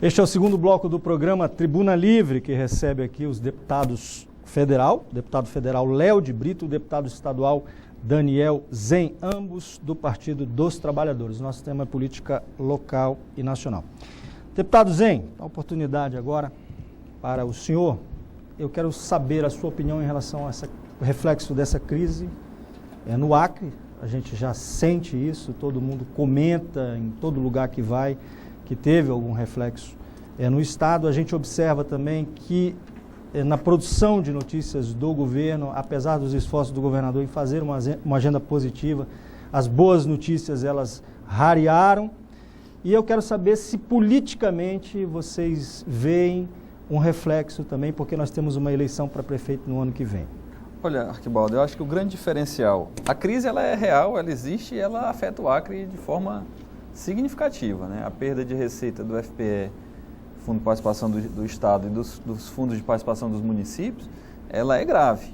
Este é o segundo bloco do programa Tribuna Livre, que recebe aqui os deputados federal, deputado federal Léo de Brito, deputado estadual Daniel Zen, ambos do Partido dos Trabalhadores. Nosso tema é política local e nacional. Deputado Zen, a oportunidade agora para o senhor. Eu quero saber a sua opinião em relação a esse reflexo dessa crise no Acre. A gente já sente isso, todo mundo comenta em todo lugar que vai, que teve algum reflexo no Estado. A gente observa também que na produção de notícias do governo, apesar dos esforços do governador em fazer uma agenda positiva, as boas notícias elas rarearam. E eu quero saber se politicamente vocês veem um reflexo também, porque nós temos uma eleição para prefeito no ano que vem. Olha, Arquibaldo, eu acho que o grande diferencial, a crise ela é real, ela existe e ela afeta o Acre de forma significativa, né? A perda de receita do FPE, Fundo de Participação do Estado, e dos fundos de participação dos municípios, ela é grave.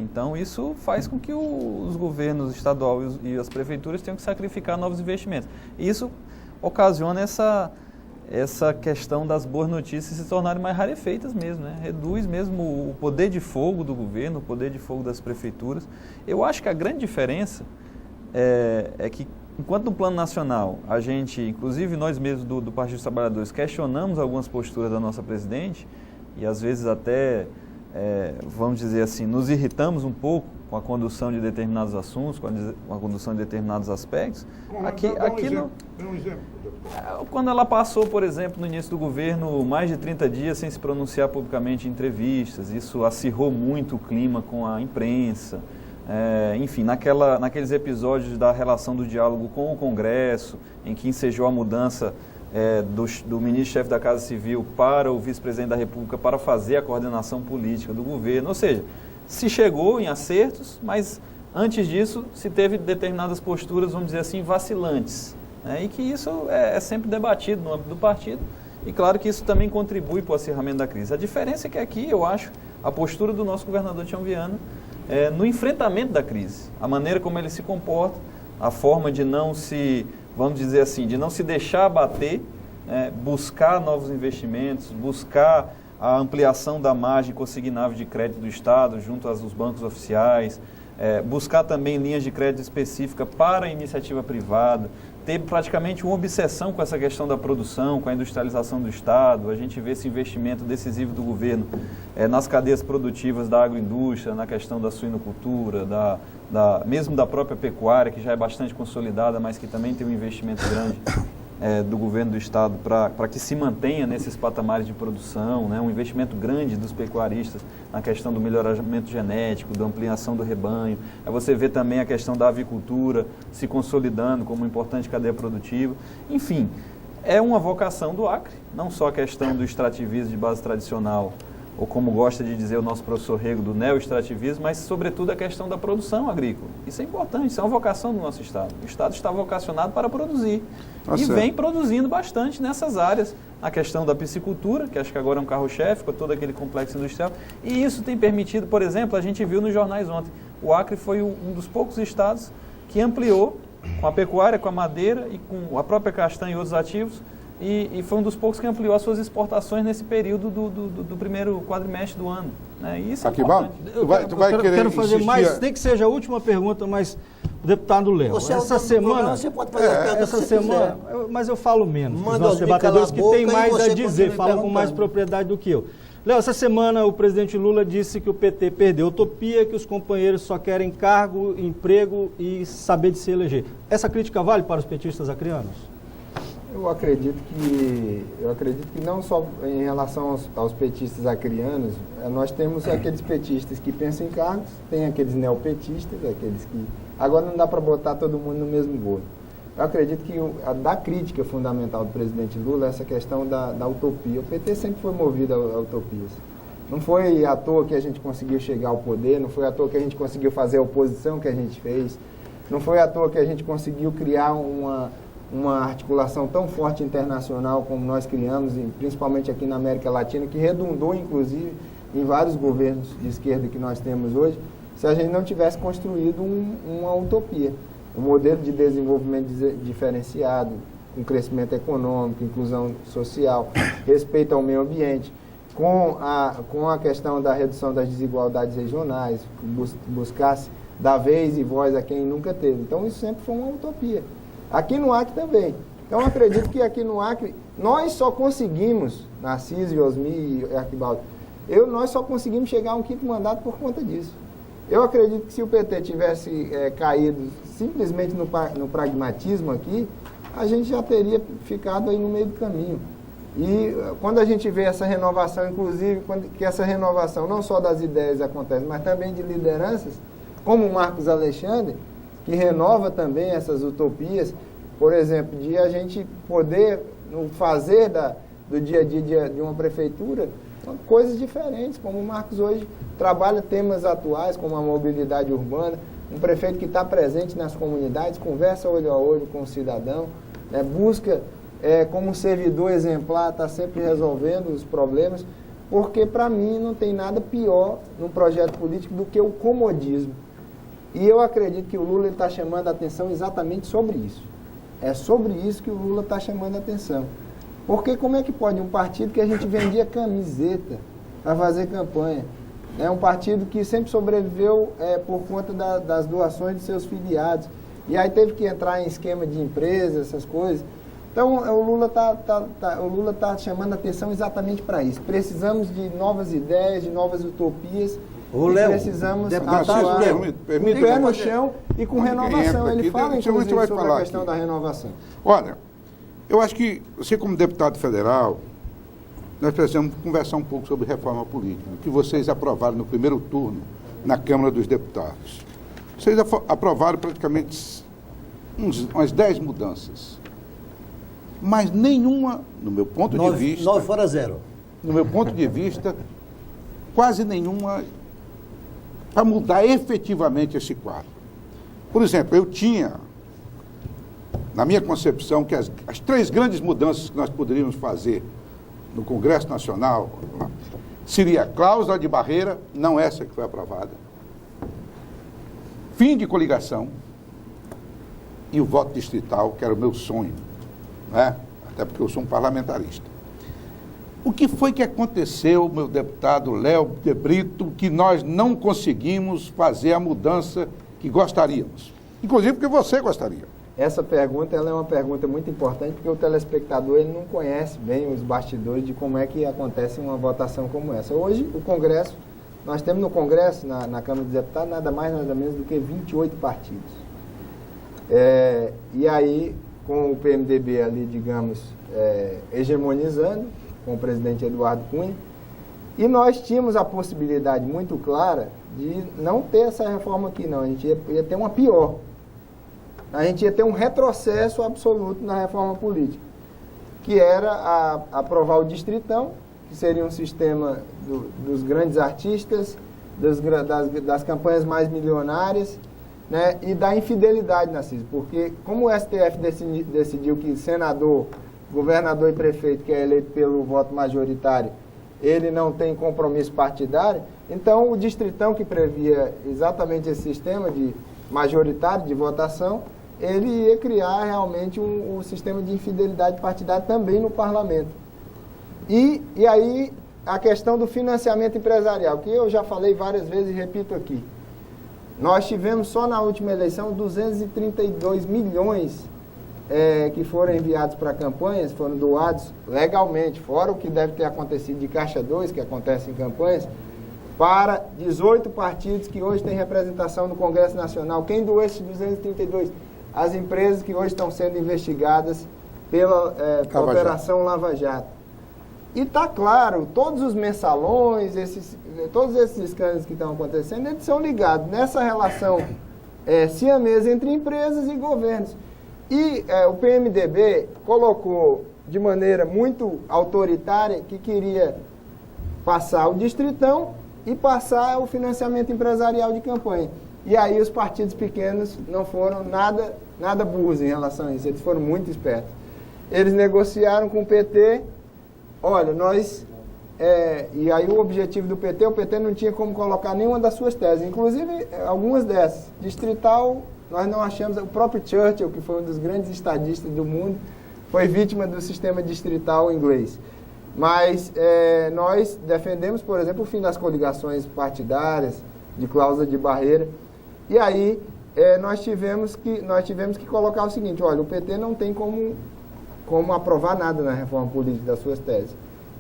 Então, isso faz com que os governos estadual e as prefeituras tenham que sacrificar novos investimentos. E isso ocasiona essa questão das boas notícias se tornarem mais rarefeitas mesmo, né? Reduz mesmo o poder de fogo do governo, o poder de fogo das prefeituras. Eu acho que a grande diferença é que, enquanto no plano nacional, a gente, inclusive nós mesmos do Partido dos Trabalhadores, questionamos algumas posturas da nossa presidente e às vezes até, vamos dizer assim, nos irritamos um pouco com a condução de determinados assuntos, com a condução de determinados aspectos. Quando ela passou, por exemplo, no início do governo, mais de 30 dias sem se pronunciar publicamente em entrevistas, isso acirrou muito o clima com a imprensa. Enfim, naqueles episódios da relação do diálogo com o Congresso, em que ensejou a mudança do ministro-chefe da Casa Civil para o vice-presidente da República para fazer a coordenação política do governo. Ou seja, se chegou em acertos, mas antes disso se teve determinadas posturas, vamos dizer assim, vacilantes. E que isso é sempre debatido no âmbito do partido e claro que isso também contribui para o acirramento da crise. A diferença é que aqui, eu acho, a postura do nosso governador Tião Viana no enfrentamento da crise, a maneira como ele se comporta, a forma de não se, vamos dizer assim, de não se deixar abater, buscar novos investimentos, buscar a ampliação da margem consignável de crédito do Estado junto aos bancos oficiais, buscar também linhas de crédito específica para a iniciativa privada, ter praticamente uma obsessão com essa questão da produção, com a industrialização do Estado. A gente vê esse investimento decisivo do governo nas cadeias produtivas da agroindústria, na questão da suinocultura, mesmo da própria pecuária, que já é bastante consolidada, mas que também tem um investimento grande do governo do Estado para que se mantenha nesses patamares de produção, um investimento grande dos pecuaristas na questão do melhoramento genético, da ampliação do rebanho. Você vê também a questão da avicultura se consolidando como uma importante cadeia produtiva. Enfim, é uma vocação do Acre, não só a questão do extrativismo de base tradicional, ou como gosta de dizer o nosso professor Rego, do neo-extrativismo, mas sobretudo a questão da produção agrícola. Isso é importante, isso é uma vocação do nosso Estado. O Estado está vocacionado para produzir e vem produzindo bastante nessas áreas. A questão da piscicultura, que acho que agora é um carro-chefe, com todo aquele complexo industrial. E isso tem permitido, por exemplo, a gente viu nos jornais ontem, o Acre foi um dos poucos estados que ampliou com a pecuária, com a madeira e com a própria castanha e outros ativos, e foi um dos poucos que ampliou as suas exportações nesse período do primeiro quadrimestre do ano. E isso é importante. Eu quero fazer mais, nem que seja a última pergunta, mas o deputado Léo, essa semana, você pode fazer a pergunta mas eu falo menos, os nossos debatedores que têm mais a dizer, falam com mais propriedade do que eu. Léo, essa semana o presidente Lula disse que o PT perdeu a utopia, que os companheiros só querem cargo, emprego e saber de se eleger. Essa crítica vale para os petistas acreanos? Eu acredito que não só em relação aos petistas acreanos, nós temos aqueles petistas que pensam em cargos, tem aqueles neopetistas, aqueles que... Agora não dá para botar todo mundo no mesmo bolo. Eu acredito que da crítica fundamental do presidente Lula é essa questão da utopia. O PT sempre foi movido a utopias. Não foi à toa que a gente conseguiu chegar ao poder, não foi à toa que a gente conseguiu fazer a oposição que a gente fez, não foi à toa que a gente conseguiu criar uma articulação tão forte internacional como nós criamos, principalmente aqui na América Latina, que redundou, inclusive, em vários governos de esquerda que nós temos hoje, se a gente não tivesse construído uma utopia. Um modelo de desenvolvimento diferenciado, com crescimento econômico, inclusão social, respeito ao meio ambiente, com a questão da redução das desigualdades regionais, buscasse dar vez e voz a quem nunca teve. Então, isso sempre foi uma utopia. Aqui no Acre também. Então, eu acredito que aqui no Acre, nós só conseguimos, Narciso, Osmi e Arquibaldo, nós só conseguimos chegar a um 5º mandato por conta disso. Eu acredito que se o PT tivesse caído simplesmente no pragmatismo aqui, a gente já teria ficado aí no meio do caminho. E quando a gente vê essa renovação, inclusive, que essa renovação não só das ideias acontece, mas também de lideranças, como o Marcos Alexandre, que renova também essas utopias, por exemplo, de a gente poder fazer do dia a dia de uma prefeitura coisas diferentes, como o Marcos hoje trabalha temas atuais, como a mobilidade urbana, um prefeito que está presente nas comunidades, conversa olho a olho com o cidadão, né, busca, como um servidor exemplar, está sempre resolvendo os problemas, porque para mim não tem nada pior num projeto político do que o comodismo. E eu acredito que o Lula está chamando a atenção exatamente sobre isso. É sobre isso que o Lula está chamando a atenção. Porque como é que pode um partido que a gente vendia camiseta para fazer campanha, né, um partido que sempre sobreviveu por conta das doações de seus filiados, e aí teve que entrar em esquema de empresa, essas coisas. Então, o Lula tá chamando a atenção exatamente para isso. Precisamos de novas ideias, de novas utopias. Precisamos atuar com o pé no chão e com renovação. Ele fala, inclusive, sobre a questão da renovação. Olha, eu acho que você, como deputado federal, nós precisamos conversar um pouco sobre reforma política, que vocês aprovaram no primeiro turno na Câmara dos Deputados. Vocês aprovaram praticamente umas 10 mudanças. Mas nenhuma, no meu ponto de vista... 9 fora 0. No meu ponto de vista, quase nenhuma para mudar efetivamente esse quadro. Por exemplo, eu tinha, na minha concepção, que as 3 grandes mudanças que nós poderíamos fazer no Congresso Nacional seria a cláusula de barreira, não essa que foi aprovada, fim de coligação e o voto distrital, que era o meu sonho, né? Até porque eu sou um parlamentarista. O que foi que aconteceu, meu deputado Léo de Brito, que nós não conseguimos fazer a mudança que gostaríamos? Inclusive porque você gostaria. Essa pergunta ela é uma pergunta muito importante, porque o telespectador ele não conhece bem os bastidores de como é que acontece uma votação como essa. Hoje, o Congresso, nós temos no Congresso, na Câmara dos Deputados, nada mais, nada menos do que 28 partidos. E aí, com o PMDB ali, digamos, hegemonizando, com o presidente Eduardo Cunha, e nós tínhamos a possibilidade muito clara de não ter essa reforma aqui, não. A gente ia ter uma pior. A gente ia ter um retrocesso absoluto na reforma política, que era aprovar o distritão, que seria um sistema dos grandes artistas, das campanhas mais milionárias, né, e da infidelidade, Narciso, porque como o STF decidiu que senador, governador e prefeito, que é eleito pelo voto majoritário, ele não tem compromisso partidário, então o distritão, que previa exatamente esse sistema de majoritário de votação, ele ia criar realmente um sistema de infidelidade partidária também no parlamento. E aí a questão do financiamento empresarial, que eu já falei várias vezes e repito aqui. Nós tivemos só na última eleição 232 milhões que foram enviados para campanhas, foram doados legalmente, fora o que deve ter acontecido de Caixa 2, que acontece em campanhas, para 18 partidos que hoje têm representação no Congresso Nacional. Quem doou esses 232? As empresas que hoje estão sendo investigadas pela Operação Lava Jato. E está claro, todos os mensalões, todos esses escândalos que estão acontecendo, eles são ligados nessa relação siamesa entre empresas e governos. E o PMDB colocou de maneira muito autoritária que queria passar o distritão e passar o financiamento empresarial de campanha. E aí os partidos pequenos não foram nada burros em relação a isso, eles foram muito espertos. Eles negociaram com o PT, olha, e aí o objetivo do PT, o PT não tinha como colocar nenhuma das suas teses, inclusive algumas dessas. Distrital, nós não achamos, o próprio Churchill, que foi um dos grandes estadistas do mundo, foi vítima do sistema distrital inglês. Mas nós defendemos, por exemplo, o fim das coligações partidárias, de cláusula de barreira. E aí nós tivemos que colocar o seguinte: olha, o PT não tem como aprovar nada na reforma política das suas teses.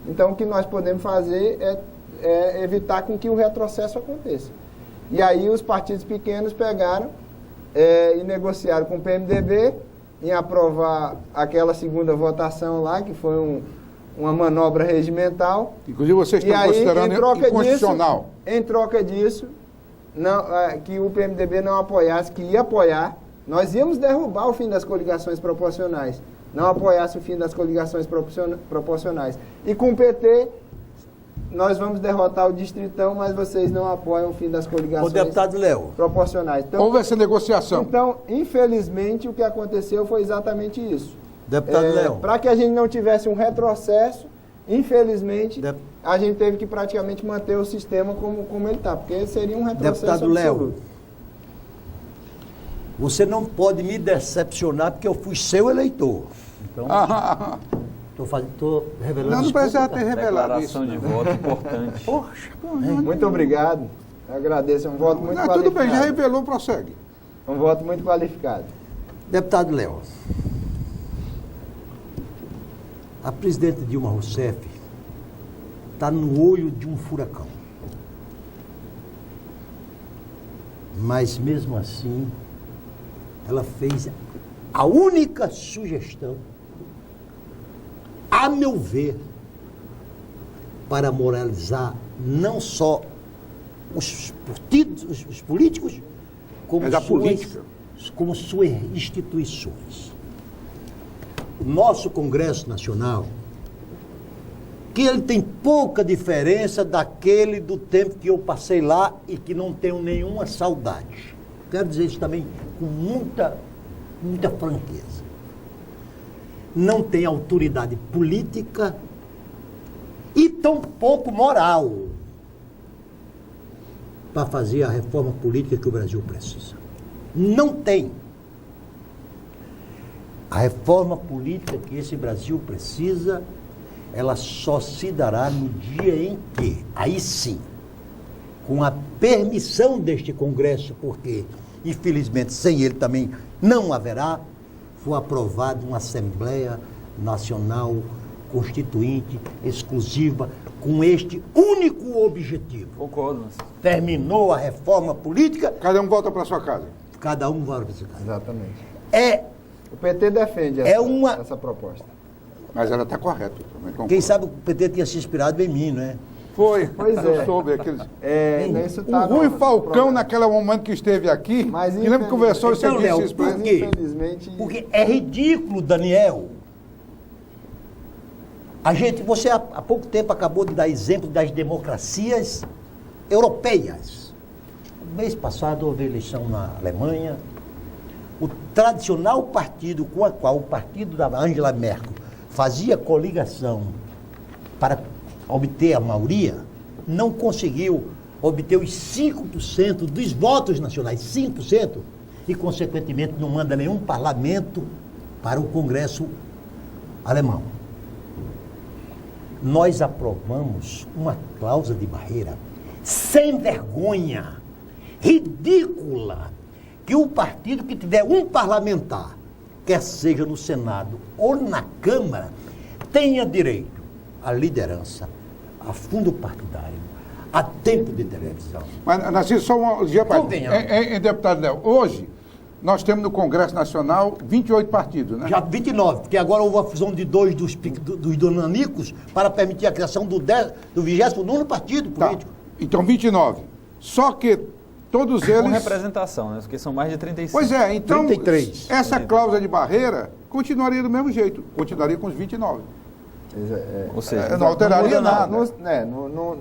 Então, o que nós podemos fazer é evitar com que o retrocesso aconteça. E aí os partidos pequenos pegaram e negociaram com o PMDB em aprovar aquela segunda votação lá, que foi uma manobra regimental. Inclusive vocês estão considerando inconstitucional. Em troca disso, que o PMDB não apoiasse, que ia apoiar, nós íamos derrubar o fim das coligações proporcionais. Não apoiasse o fim das coligações proporcionais. E com o PT, nós vamos derrotar o distritão, mas vocês não apoiam o fim das coligações deputado Léo, proporcionais. Então, houve essa negociação. Então, infelizmente, o que aconteceu foi exatamente isso. deputado Léo, Para que a gente não tivesse um retrocesso, infelizmente, a gente teve que praticamente manter o sistema como ele está, porque seria um retrocesso deputado Léo, absoluto. você não pode me decepcionar porque eu fui seu eleitor. Então, estou revelando Não isso precisa ter publicamente. revelado isso. Declaração de voto importante. Poxa, Muito obrigado. Eu agradeço. É um voto muito qualificado. Tudo bem, já revelou, prossegue. Um voto muito qualificado. deputado Léo, a presidente Dilma Rousseff está no olho de um furacão. Mas, mesmo assim, ela fez a única sugestão, a meu ver, para moralizar não só os partidos, os políticos, como Mas a política. como suas instituições. O nosso Congresso Nacional, que ele tem pouca diferença daquele do tempo que eu passei lá e que não tenho nenhuma saudade. Quero dizer isso também com muita franqueza. Não tem autoridade política e tampouco moral para fazer a reforma política que o Brasil precisa. Não tem. A reforma política que esse Brasil precisa, ela só se dará no dia em que, aí sim, com a permissão deste Congresso, porque, infelizmente, sem ele também não haverá, for aprovada uma Assembleia Nacional Constituinte exclusiva com este único objetivo. Concordo, Nancy. Terminou a reforma política, Cada um volta para sua casa. cada um vai para sua casa. Exatamente. O PT defende essa proposta. Mas ela está correta. Também concordo. Quem sabe o PT tinha se inspirado em mim, não é? Foi. Pois Eu é. soube. Aqueles... Isso O tá Rui no Falcão, programa. naquele momento que esteve aqui, Mas, me lembro que conversou e você Então, disse Léo, isso para por ele. quê? Infelizmente... Porque é ridículo, Daniel. Você há pouco tempo acabou de dar exemplo das democracias europeias. No mês passado houve eleição na Alemanha. O tradicional partido com o qual o partido da Angela Merkel fazia coligação para obter a maioria, não conseguiu obter os 5% dos votos nacionais, 5%, e, consequentemente, não manda nenhum parlamento para o Congresso alemão. Nós aprovamos uma cláusula de barreira sem vergonha, ridícula, que o partido que tiver um parlamentar, quer seja no Senado ou na Câmara, tenha direito à liderança, a fundo partidário, a tempo de televisão. Mas, Narciso, só um dia para Convenhamos. deputado Léo, hoje nós temos no Congresso Nacional 28 partidos, né? Já 29, porque agora houve a fusão de dois dos donanicos para permitir a criação do 29º partido Tá. político. Então 29. Só que todos Com eles... representação, né? Porque são mais de 35. Pois é, então 33. essa cláusula de barreira continuaria do mesmo jeito, continuaria com os 29. Ou seja, Não alteraria muda nada.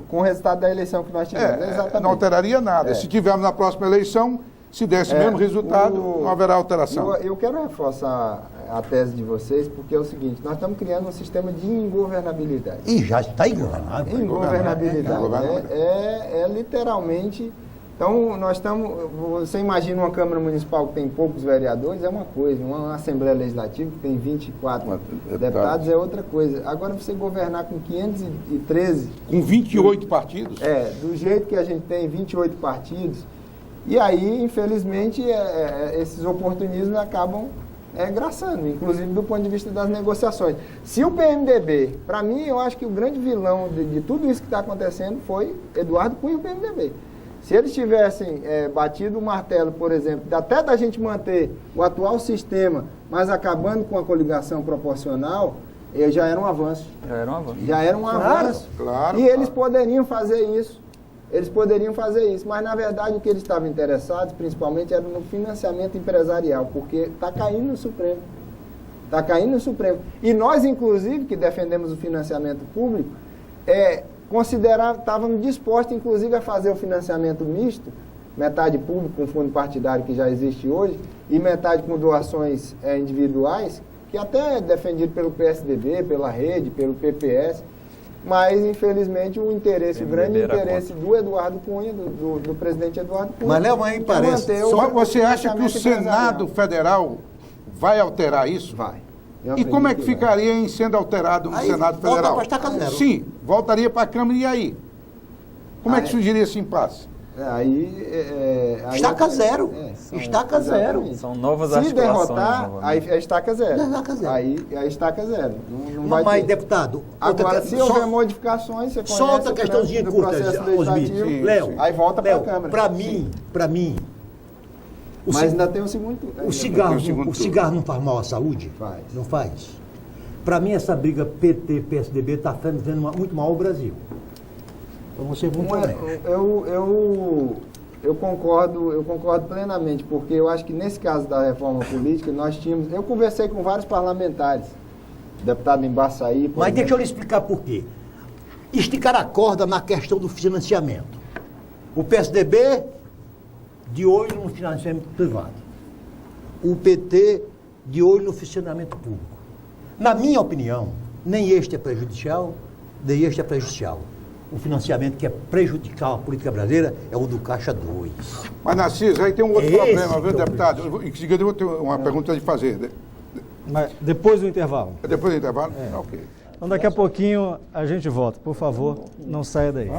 Com o resultado da eleição que nós tivemos. Exatamente. Não alteraria nada. É. Se tivermos na próxima eleição, se desse o mesmo resultado, não haverá alteração. Eu quero reforçar a tese de vocês, porque é o seguinte: nós estamos criando um sistema de ingovernabilidade. E já está ingovernável. Ingovernabilidade. Ingovernabilidade. É literalmente Então, nós estamos... Você imagina uma Câmara Municipal que tem poucos vereadores, é uma coisa. Uma Assembleia Legislativa que tem 24 deputados é outra coisa. Agora, você governar com 513... Com 28 partidos? Do jeito que a gente tem, 28 partidos. E aí, infelizmente, esses oportunismos acabam graçando, inclusive do ponto de vista das negociações. Se o PMDB, para mim, eu acho que o grande vilão de tudo isso que está acontecendo foi Eduardo Cunha e o PMDB. Se eles tivessem batido o martelo, por exemplo, até da gente manter o atual sistema, mas acabando com a coligação proporcional, já era um avanço. Já era um avanço. Claro, e eles poderiam fazer isso. Mas na verdade o que eles estavam interessados, principalmente, era no financiamento empresarial, porque está caindo no Supremo. E nós, inclusive, que defendemos o financiamento público, estávamos dispostos, inclusive, a fazer o financiamento misto, metade público com fundo partidário que já existe hoje, e metade com doações individuais, que até é defendido pelo PSDB, pela Rede, pelo PPS, mas, infelizmente, o grande interesse do Eduardo Cunha, do presidente Eduardo Cunha... Mas, Léo, mas parece... Mas você acha que o Senado Federal vai alterar isso? Vai. E como é que ficaria em sendo alterado no Senado Federal? Volta para a Estaca Zero. Sim, voltaria para a Câmara e aí? Como é que surgiria esse impasse? Estaca zero. Estaca zero. São novas Se articulações. derrotar, aí é estaca zero. Estaca zero. Aí é estaca zero. Não Mas, vai ter. deputado... Agora, se houver modificações, você Só outra questãozinha do curta, processo Osmir. legislativo, Léo, aí volta para a Câmara. Para mim... Mas ainda tem um segundo... O cigarro não faz mal à saúde? Faz. Não faz? Para mim, essa briga PT-PSDB está fazendo muito mal ao Brasil. Então, você vão Eu concordo plenamente, porque eu acho que nesse caso da reforma política, eu conversei com vários parlamentares, deputado Embaçaí... Mas deixa eu lhe explicar por quê. Esticar a corda na questão do financiamento. O PSDB, de olho no financiamento privado. O PT, de olho no financiamento público. Na minha opinião, nem este é prejudicial, nem este é prejudicial. O financiamento que é prejudicial à política brasileira é o do Caixa 2. Mas, Narciso, aí tem um outro problema, viu, deputado? Em seguida eu vou ter uma pergunta de fazer. Mas depois do intervalo. Depois do intervalo? Ok. Então daqui a pouquinho a gente volta. Por favor, não saia daí.